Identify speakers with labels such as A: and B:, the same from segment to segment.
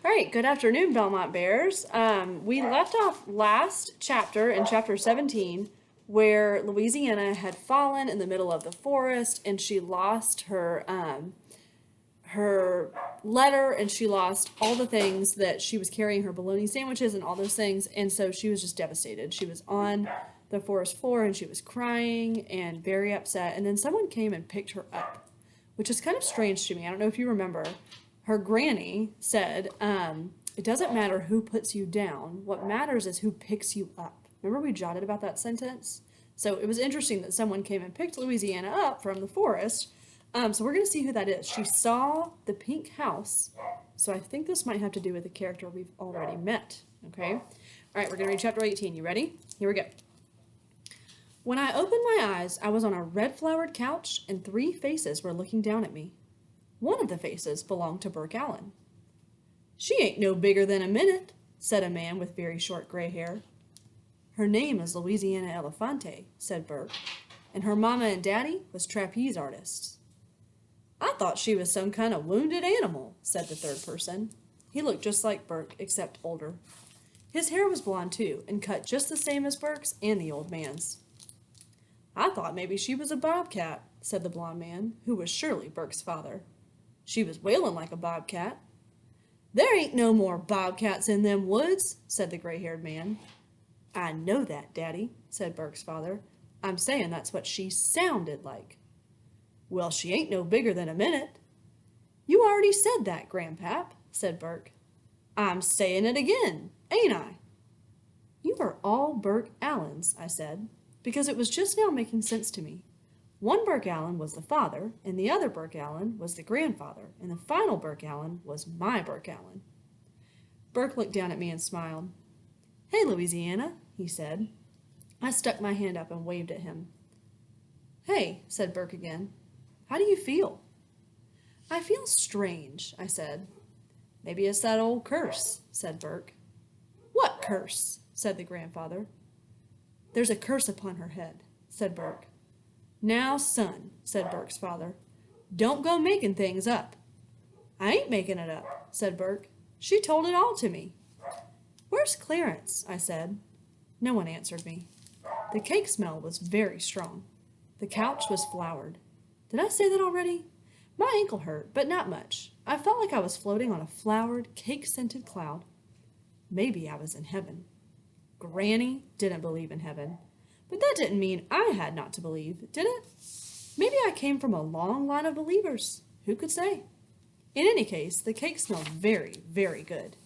A: All right, good afternoon, Belmont Bears. We left off last chapter in chapter 17 where Louisiana had fallen in the middle of the forest and she lost her letter and she lost all the things that she was carrying, her bologna sandwiches and all those things, and so she was just devastated. She was on the forest floor and she was crying and very upset, and then someone came and picked her up, which is kind of strange to me. I don't know if you remember. Her granny said, it doesn't matter who puts you down. What matters is who picks you up. Remember we jotted about that sentence? So it was interesting that someone came and picked Louisiana up from the forest. So we're going to see who that is. She saw the pink house. So I think this might have to do with the character we've already met. Okay? All right, we're going to read chapter 18. You ready? Here we go. When I opened my eyes, I was on a red-flowered couch and 3 faces were looking down at me. One of the faces belonged to Burke Allen. "She ain't no bigger than a minute," said a man with very short gray hair. "Her name is Louisiana Elefante," said Burke, "and her mama and daddy was trapeze artists." "I thought she was some kind of wounded animal," said the third person. He looked just like Burke, except older. His hair was blonde too, and cut just the same as Burke's and the old man's. "I thought maybe she was a bobcat," said the blonde man, who was surely Burke's father. "She was wailing like a bobcat." "There ain't no more bobcats in them woods," said the gray-haired man. "I know that, Daddy," said Burke's father. "I'm saying that's what she sounded like." "Well, she ain't no bigger than a minute." "You already said that, Grandpap," said Burke. "I'm saying it again, ain't I?" "You are all Burke Allens," I said, because it was just now making sense to me. One Burke Allen was the father, and the other Burke Allen was the grandfather, and the final Burke Allen was my Burke Allen. Burke looked down at me and smiled. "Hey, Louisiana," he said. I stuck my hand up and waved at him. "Hey," said Burke again. "How do you feel?" "I feel strange," I said. "Maybe it's that old curse," said Burke. "What curse?" said the grandfather. "There's a curse upon her head," said Burke. "Now, son," said Burke's father, "don't go making things up." "I ain't making it up," said Burke. "She told it all to me." "Where's Clarence?" I said. No one answered me. The cake smell was very strong. The couch was flowered. Did I say that already? My ankle hurt, but not much. I felt like I was floating on a flowered, cake-scented cloud. Maybe I was in heaven. Granny didn't believe in heaven. But that didn't mean I had not to believe, did it? Maybe I came from a long line of believers. Who could say? In any case, the cake smelled very, very good.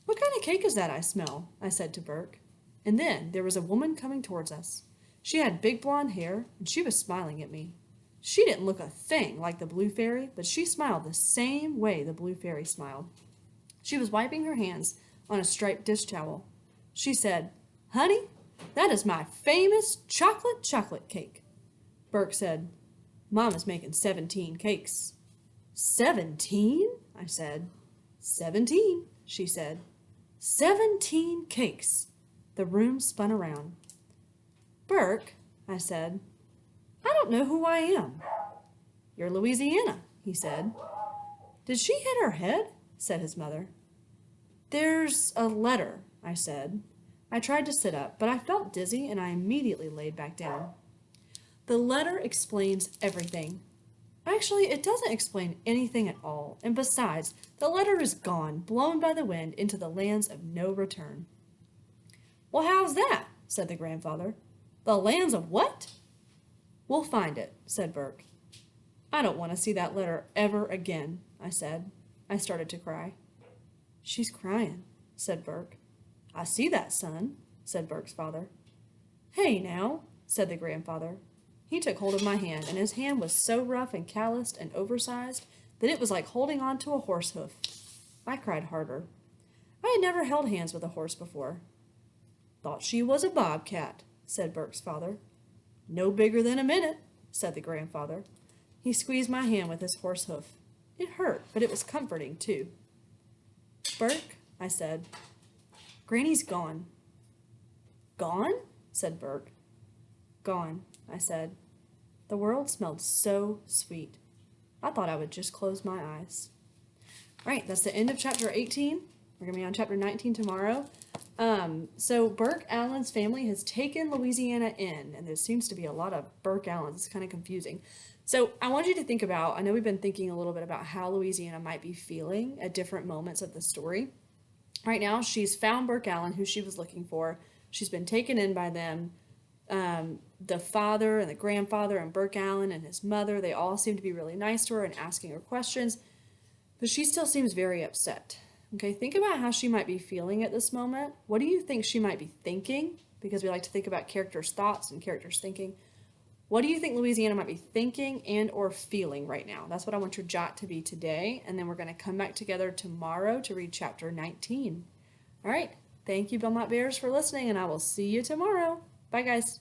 A: "What kind of cake is that I smell?" I said to Burke. And then there was a woman coming towards us. She had big blonde hair, and she was smiling at me. She didn't look a thing like the Blue Fairy, but she smiled the same way the Blue Fairy smiled. She was wiping her hands on a striped dish towel. She said, "Honey, that is my famous chocolate cake." Burke said, "Mom is making 17 cakes." "17?" I said. "17," she said. 17 cakes. The room spun around. "Burke," I said, "I don't know who I am." "You're Louisiana," he said. "Did she hit her head?" said his mother. "There's a letter," I said. I tried to sit up, but I felt dizzy and I immediately laid back down. "The letter explains everything." Actually, it doesn't explain anything at all, and besides, the letter is gone, blown by the wind into the lands of no return. "Well, how's that?" said the grandfather. "The lands of what?" "We'll find it," said Burke. "I don't want to see that letter ever again," I said. I started to cry. "She's crying," said Burke. "I see that, son," said Burke's father. "Hey, now," said the grandfather. He took hold of my hand, and his hand was so rough and calloused and oversized that it was like holding on to a horse hoof. I cried harder. I had never held hands with a horse before. "Thought she was a bobcat," said Burke's father. "No bigger than a minute," said the grandfather. He squeezed my hand with his horse hoof. It hurt, but it was comforting, too. "Burke," I said, "Granny's gone." "Gone?" said Burke. "Gone," I said. The world smelled so sweet. I thought I would just close my eyes. All right, that's the end of chapter 18. We're going to be on chapter 19 tomorrow. So Burke Allen's family has taken Louisiana in, and there seems to be a lot of Burke Allens. It's kind of confusing. So I want you to think about, I know we've been thinking a little bit about how Louisiana might be feeling at different moments of the story. Right now, she's found Burke Allen, who she was looking for. She's been taken in by them. The father and the grandfather and Burke Allen and his mother, they all seem to be really nice to her and asking her questions, but she still seems very upset. Okay, think about how she might be feeling at this moment. What do you think she might be thinking? Because we like to think about characters' thoughts and characters' thinking. What do you think Louisiana might be thinking and or feeling right now? That's what I want your jot to be today. And then we're going to come back together tomorrow to read chapter 19. All right. Thank you, Belmont Bears, for listening, and I will see you tomorrow. Bye, guys.